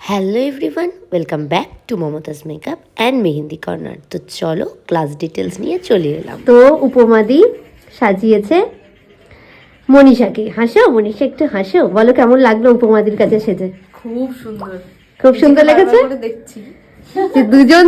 Hello everyone, welcome back to Mumtaz makeup and mehndi corner. তো চলো class details নিয়ে চলে এলাম। তো উপমাদি সাজিয়েছে মনীষাকে। হাসো মনীষা, একটু হাসো, বলো কেমন লাগলো উপমাদির কাছে সেজে? খুব সুন্দর, খুব সুন্দর লেগেছে। দেখছি যে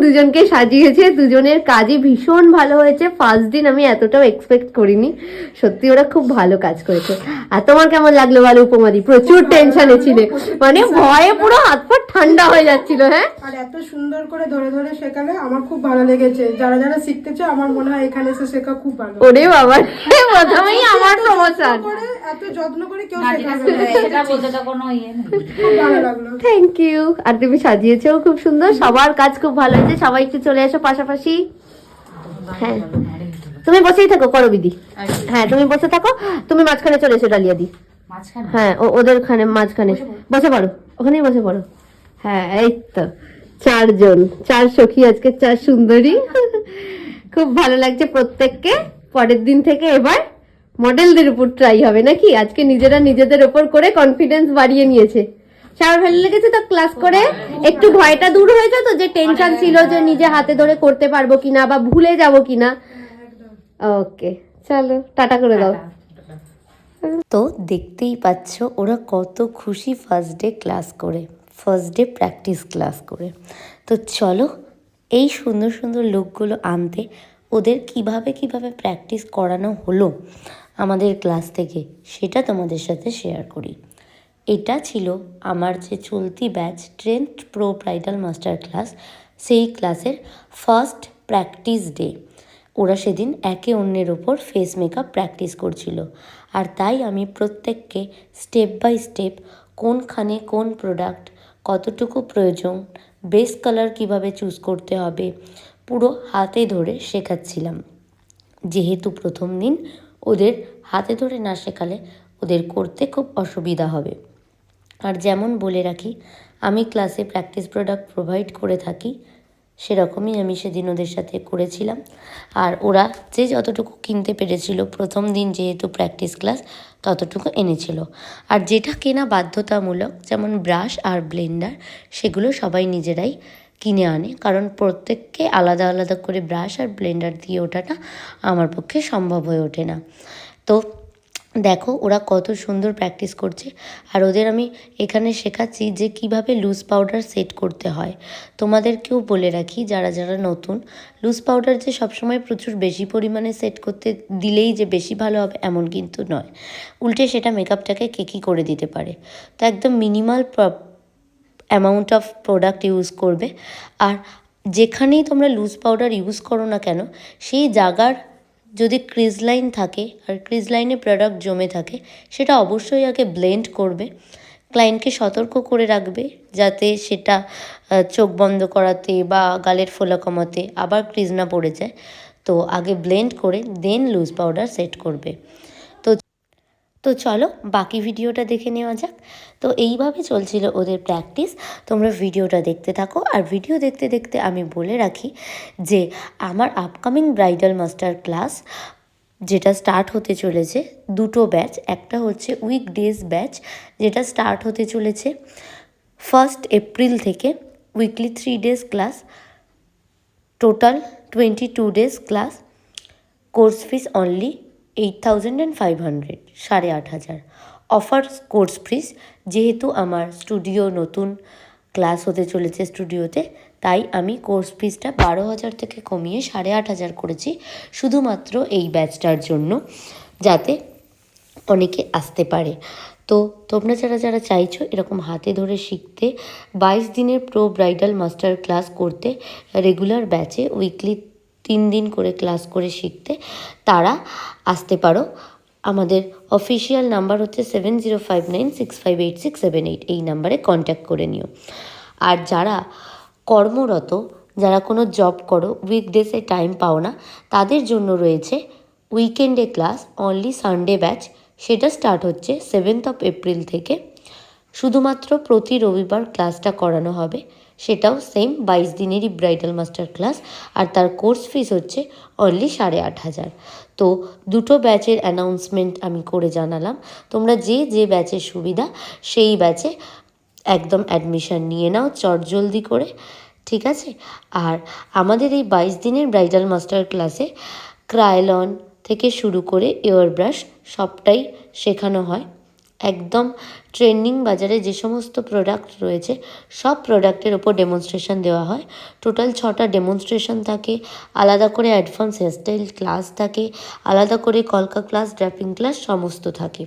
দুজনকে সাজিয়েছে, দুজনের কাজই ভীষণ ভালো হয়েছে। ফার্স্ট দিন আমি এতটাও এক্সপেক্ট করিনি, সত্যি ওরা খুব ভালো কাজ করেছে। আর তোমার কেমন লাগলো বলো উপমাদি? প্রচুর টেনশনে ছিলে, মানে ভয়ে পুরো হাত পা ঠান্ডা হয়ে যাচ্ছিল। হ্যাঁ, আর এত সুন্দর করে ধরে ধরে শেখালে আমার খুব ভালো লেগেছে। যারা যারা শিখতে চায় আমার মনে হয় এখানে এসে শেখা খুব ভালো। ওরে বাবা, প্রথমেই আমার প্রমোশন। এত যত্ন করে কেউ শেখাবে না, এটা বলতে তো কোনো ইয়ে নেই। খুব ভালো লাগলো। Thank you. আর তুমি সাজিয়েছেও খুব সুন্দর, সবার কাজ খুব ভালো হয়েছে। সবাই একটু চলে এসো পাশাপাশি। হ্যাঁ, তুমি বসেই থাকো করো দিদি। হ্যাঁ, তুমি বসে থাকো, তুমি মাঝখানে চলে এসো ডালিয়া দি। মাঝখানে হ্যাঁ, ওদের মাঝখানে বসে পড়ো, ওখানেই বসে পড়ো। হ্যাঁ, এই তো চার সখী, আজকে চার সুন্দরী। খুব ভালো লাগছে প্রত্যেককে। পরের দিন থেকে এবার মডেলদের উপর ট্রাই হবে নাকি? আজকে নিজেরা নিজেদের উপর করে কনফিডেন্স বাড়িয়ে নিয়েছে। সবার ভালো লেগেছে তো ক্লাস করে? একটু ভয়টা দূর হয়ে যেত, যে টেনশন ছিল যে নিজে হাতে ধরে করতে পারবো কিনা বা ভুলে যাব কিনা। ওকে, চলো টাটা করে দাও। তো দেখতেই পাচ্ছ ওরা কত খুশি ফার্স্ট ডে ক্লাস করে, ফার্স্ট ডে প্র্যাকটিস ক্লাস করে। তো চলো এই সুন্দর সুন্দর লুকগুলো আনতে ওদের কিভাবে প্র্যাকটিস করানো হলো আমাদের ক্লাস থেকে, সেটা তোমাদের সাথে শেয়ার করি। এটা ছিল আমার যে চলতি batch trend pro bridal master class, সেই ক্লাসের ফার্স্ট প্র্যাকটিস ডে। ওরা সেদিন একে অন্যের ওপর ফেস মেকআপ প্র্যাকটিস করছিল, আর তাই আমি প্রত্যেককে স্টেপ বাই স্টেপ কোনখানে কোন প্রোডাক্ট কতটুকু প্রয়োজন, বেস কালার কিভাবে চুজ করতে হবে, পুরো হাতে ধরে শেখাচ্ছিলাম। যেহেতু প্রথম দিন ওদের হাতে ধরে না শেখালে ওদের করতে খুব অসুবিধা হবে। আর যেমন বলে রাখি, আমি ক্লাসে প্র্যাকটিস প্রোডাক্ট প্রোভাইড করে থাকি, সেরকমই আমি সেদিন ওদের সাথে করেছিলাম। আর ওরা যে যতটুকু কিনতে পেরেছিল, প্রথম দিন যেহেতু প্র্যাকটিস ক্লাস, ততটুকু এনেছিল। আর যেটা কেনা বাধ্যতামূলক, যেমন ব্রাশ আর ব্লেন্ডার, সেগুলো সবাই নিজেরাই কিনে আনে, কারণ প্রত্যেককে আলাদা আলাদা করে ব্রাশ আর ব্লেন্ডার দিয়ে ওঠাটা আমার পক্ষে সম্ভব হয়ে ওঠে না। তো দেখো ওরা কত সুন্দর প্র্যাকটিস করছে। আর ওদের আমি এখানে শেখাচ্ছি যে কিভাবে লুজ পাউডার সেট করতে হয়। তোমাদেরকেও বলে রাখি, যারা যারা নতুন, লুজ পাউডার যে সবসময় প্রচুর বেশি পরিমাণে সেট করতে দিলেই যে বেশি ভালো হবে এমন কিন্তু নয়, উল্টে সেটা মেকআপটাকে কেকি করে দিতে পারে। তো একদম minimal amount of product use করবে। আর যেখানেই তোমরা লুজ পাউডার ইউজ করো না কেন, সেই জায়গার যদি ক্রিজ লাইন থাকে আর ক্রিজ লাইনে প্রোডাক্ট জমে থাকে, সেটা অবশ্যই আগে ব্লেন্ড করবে। ক্লায়েন্টকে সতর্ক করে রাখবে যাতে সেটা চোখ বন্ধ করাতে বা গালের ফোলা কমাতে আবার ক্রিজ না পড়ে যায়। তো আগে ব্লেন্ড করে দেন লুজ পাউডার সেট করবে। তো চলো বাকি ভিডিওটা দেখে নেওয়া যাক। তো এইভাবে চলছিল ওদের প্র্যাকটিস। তোমরা ভিডিওটা দেখতে থাকো। আর ভিডিও দেখতে দেখতে আমি বলে রাখি যে আমার আপকামিং ব্রাইডাল মাস্টার ক্লাস যেটা স্টার্ট হতে চলেছে, দুটো ব্যাচ। একটা হচ্ছে উইকডেজ ব্যাচ, যেটা স্টার্ট হতে চলেছে 1 এপ্রিল থেকে, weekly 3 days class, total 22 days class. Course fees only 8,500, 8,500 offer course fees. যেহেতু আমার স্টুডিও নতুন ক্লাস হতে চলেছে স্টুডিওতে, তাই আমি কোর্স ফিসটা 12,000 থেকে কমিয়ে 8,500 করেছি, শুধুমাত্র এই ব্যাচটার জন্য, যাতে অনেকে আসতে পারে। তো তোমরা যারা যারা চাইছো এরকম হাতে ধরে শিখতে, 22 দিনের প্রো ব্রাইডাল মাস্টার ক্লাস করতে, রেগুলার ব্যাচে উইকলি 3 দিন করে ক্লাস করে শিখতে, তারা আসতে পারো। আমাদের অফিসিয়াল নাম্বার হচ্ছে 7059658678, এই নাম্বারে কন্ট্যাক্ট করে নিও। আর যারা কর্মরত, যারা কোনো জব করো, উইকডেসে টাইম পাও না, তাদের জন্য রয়েছে উইকেন্ডে ক্লাস, অনলি সানডে ব্যাচ। সেটা স্টার্ট হচ্ছে 7 এপ্রিল থেকে। শুধুমাত্র প্রতি রবিবার ক্লাসটা করানো হবে, সেটাও সেম 22 দিনেরই ব্রাইডাল মাস্টার ক্লাস। আর তার কোর্স ফিস হচ্ছে অনলি 8,500। তো দুটো ব্যাচের অ্যানাউন্সমেন্ট আমি করে জানালাম। তোমরা যে যে ব্যাচের সুবিধা সেই ব্যাচে একদম অ্যাডমিশন নিয়ে নাও চটজলদি করে, ঠিক আছে? আর আমাদের এই 22 দিনের ব্রাইডাল মাস্টার ক্লাসে ক্রায়লন থেকে শুরু করে এয়ার ব্রাশ সবটাই শেখানো হয়। একদম ট্রেন্ডিং বাজারে যে সমস্ত প্রোডাক্ট রয়েছে সব প্রোডাক্টের ওপর ডেমনস্ট্রেশন দেওয়া হয়। টোটাল 6টা ডেমনস্ট্রেশন থাকে, আলাদা করে অ্যাডভান্স হেয়ারস্টাইল ক্লাস থাকে, আলাদা করে কলকা ক্লাস, ড্র্যাপিং ক্লাস সমস্ত থাকে।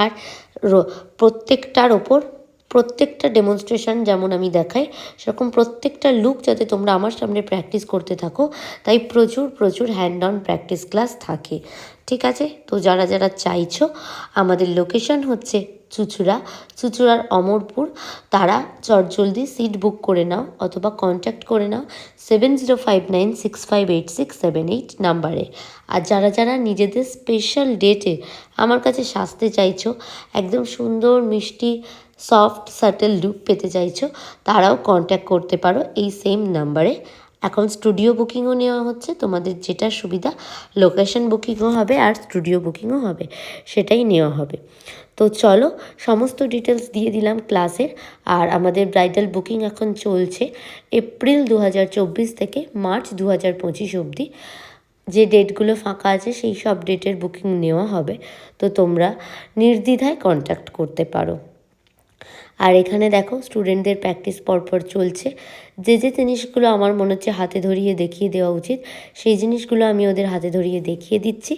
আর প্রত্যেকটার ওপর প্রত্যেকটা ডেমনস্ট্রেশন যেমন আমি দেখাই সেরকম প্রত্যেকটা লুক যাতে তোমরা আমার সামনে প্র্যাকটিস করতে থাকো, তাই প্রচুর প্রচুর হ্যান্ড অন প্র্যাকটিস ক্লাস থাকে, ঠিক আছে? তো যারা যারা চাইছো, আমাদের লোকেশন হচ্ছে চুঁচুড়ার অমরপুর, তারা চটজলদি সিট বুক করে নাও অথবা কন্ট্যাক্ট করে নাও 7059658678 নাম্বারে। আর যারা যারা নিজেদের স্পেশাল ডেটে আমার কাছে সাজতে চাইছো, একদম সুন্দর মিষ্টি সফট সাটেল লুক পেতে চাইছো, তারাও কন্ট্যাক্ট করতে পারো এই সেম নাম্বারে। এখন স্টুডিও বুকিংও নেওয়া হচ্ছে, তোমাদের যেটা সুবিধা, লোকেশন বুকিংও হবে আর স্টুডিও বুকিংও হবে, সেটাই নেওয়া হবে। তো চলো, সমস্ত ডিটেলস দিয়ে দিলাম ক্লাসের। আর আমাদের ব্রাইডাল বুকিং এখন চলছে এপ্রিল 2024 থেকে মার্চ 2025 অবধি। যে ডেটগুলো ফাঁকা আছে সেই সব ডেটের বুকিং নেওয়া হবে, তো তোমরা নির্দ্বিধায় কন্ট্যাক্ট করতে পারো। আর এখানে দেখো স্টুডেন্টদের প্র্যাকটিস পরপর চলছে। যে যে জিনিসগুলো আমার মনে হচ্ছে হাতে ধরিয়ে দেখিয়ে দেওয়া উচিত সেই জিনিসগুলো আমি ওদের হাতে ধরিয়ে দেখিয়ে দিচ্ছি।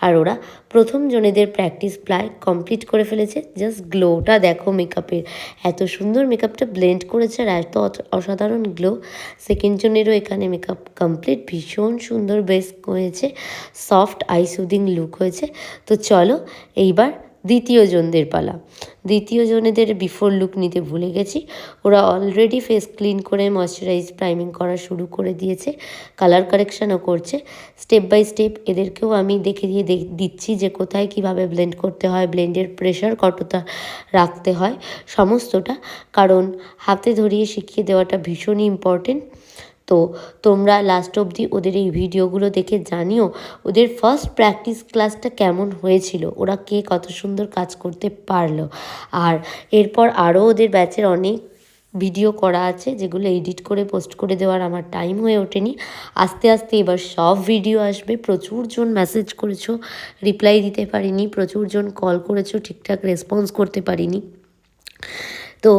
আর ওরা প্রথম জনেদের প্র্যাকটিস প্রায় কমপ্লিট করে ফেলেছে। জাস্ট গ্লোটা দেখো মেকআপের, এত সুন্দর মেকআপটা ব্লেন্ড করেছে আর এত অসাধারণ গ্লো। সেকেন্ড জনেরও এখানে মেকআপ কমপ্লিট, ভীষণ সুন্দর বেস হয়েছে, সফট আই সুদিং লুক হয়েছে। তো চলো এইবার দ্বিতীয় জনদের পালা। দ্বিতীয় জনেদের বিফোর লুক নিতে ভুলে গেছি। ওরা অলরেডি ফেস ক্লিন করে ময়শ্চারাইজ প্রাইমিং করা শুরু করে দিয়েছে, কালার কারেকশানও করছে। স্টেপ বাই স্টেপ এদেরকেও আমি দেখে দিয়ে দিচ্ছি যে কোথায় কিভাবে ব্লেন্ড করতে হয়, ব্লেন্ডের প্রেশার কতটা রাখতে হয় সমস্তটা, কারণ হাতে ধরিয়ে শিখিয়ে দেওয়াটা ভীষণই ইম্পর্টেন্ট। তো তোমরা লাস্ট অবধি ওদের এই ভিডিওগুলো দেখে জানিও ওদের ফার্স্ট প্র্যাকটিস ক্লাসটা কেমন হয়েছিল, ওরা কে কত সুন্দর কাজ করতে পারলো। আর এরপর আরও ওদের ব্যাচের অনেক ভিডিও করা আছে যেগুলো এডিট করে পোস্ট করে দেওয়ার আমার টাইম হয়ে ওঠেনি। আস্তে আস্তে এবার সব ভিডিও আসবে। প্রচুরজন মেসেজ করেছো, রিপ্লাই দিতে পারিনি, প্রচুরজন কল করেছো, ঠিকঠাক রেসপন্স করতে পারিনি। তো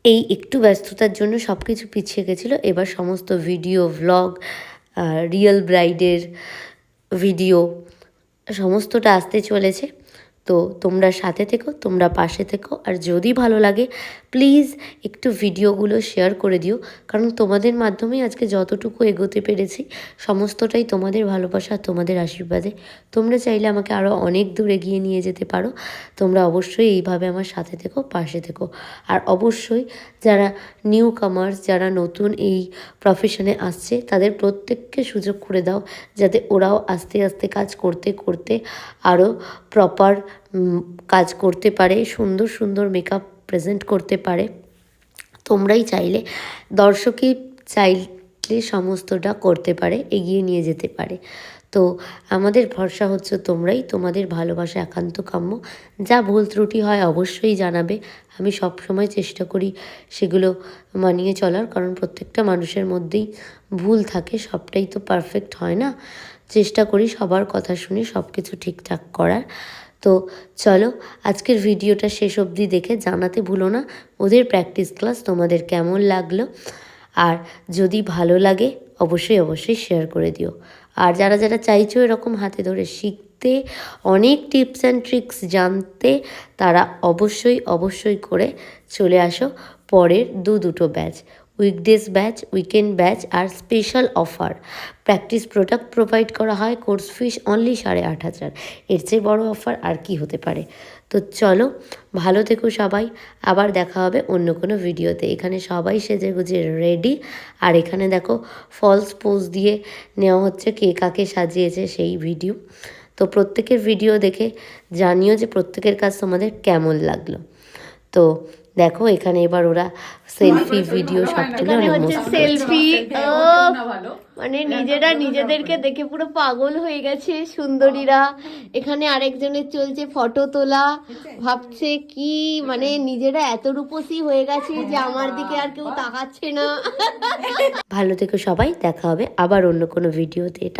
এই একটু ব্যস্ততার জন্য সব কিছু পিছিয়ে গেছিলো। এবার সমস্ত ভিডিও, ভ্লগ, রিয়েল ব্রাইডের ভিডিও সমস্তটা আসতে চলেছে। তো তোমরা সাথে থেকো, তোমরা পাশে থেকো। আর যদি ভালো লাগে প্লিজ একটু ভিডিওগুলো শেয়ার করে দিও, কারণ তোমাদের মাধ্যমেই আজকে যতটুকু এগোতে পেরেছি সমস্তটাই তোমাদের ভালোবাসা, তোমাদের আশীর্বাদে। তোমরা চাইলে আমাকে আরও অনেক দূর এগিয়ে নিয়ে যেতে পারো। তোমরা অবশ্যই এইভাবে আমার সাথে থেকো, পাশে থেকো। আর অবশ্যই যারা নিউ কামার্স, যারা নতুন এই প্রফেশনে আসছে, তাদের প্রত্যেককে সুযোগ করে দাও যাতে ওরাও আস্তে আস্তে কাজ করতে করতে আরও প্রপার কাজ করতে পারে, সুন্দর সুন্দর মেকআপ প্রেজেন্ট করতে পারে। তোমরাই চাইলে, দর্শকই চাইলে সমস্তটা করতে পারে, এগিয়ে নিয়ে যেতে পারে। তো আমাদের ভরসা হচ্ছে তোমরাই, তোমাদের ভালোবাসা একান্ত কাম্য। যা ভুল ত্রুটি হয় অবশ্যই জানাবে, আমি সব সময় চেষ্টা করি সেগুলো মানিয়ে চলার, কারণ প্রত্যেকটা মানুষের মধ্যেই ভুল থাকে, সবটাই তো পারফেক্ট হয় না। চেষ্টা করি সবার কথা শুনে সব কিছু ঠিকঠাক করার। তো চলো আজকের ভিডিওটা শেষ অবধি দেখে জানাতে ভুলো না ওদের প্র্যাকটিস ক্লাস তোমাদের কেমন লাগলো। আর যদি ভালো লাগে অবশ্যই শেয়ার করে দিও। আর যারা যারা চাইছো এরকম হাতে ধরে শিখতে, অনেক টিপস অ্যান্ড ট্রিক্স জানতে, তারা অবশ্যই করে চলে আসো পরের দুটো batch, weekdays batch, weekend batch আর special offer. Practice product provide করা হয়, কোর্স ফিস অনলি 8,500। এর চেয়ে বড় অফার আর কি হতে পারে। তো চলো ভালো থেকো সবাই, আবার দেখা হবে অন্য কোনো ভিডিওতে। এখানে সবাই সেজে গুজে রেডি। আর এখানে দেখো ফলস পোজ দিয়ে নেওয়া হচ্ছে কে কাকে সাজিয়েছে সেই ভিডিও। তো প্রত্যেকের ভিডিও দেখে জানিও যে প্রত্যেকের কাজ তোমাদের কেমন লাগলো। তো দেখো এখানে এবার ওরা সেলফি ভিডিও সব তুলে অনেক মস্ত সেলফি মানে নিজেরা নিজেদেরকে দেখে পুরো পাগল হয়ে গেছে সুন্দরীরা। এখানে আরেকজনের চলছে ফটো তোলা, ভাবছে কি মানে নিজেরা এত রূপসী হয়ে গেছে যে আমার দিকে আর কেউ তাকাচ্ছে না। ভালো থেকো সবাই, দেখা হবে আবার অন্য কোনো ভিডিওতে। এটা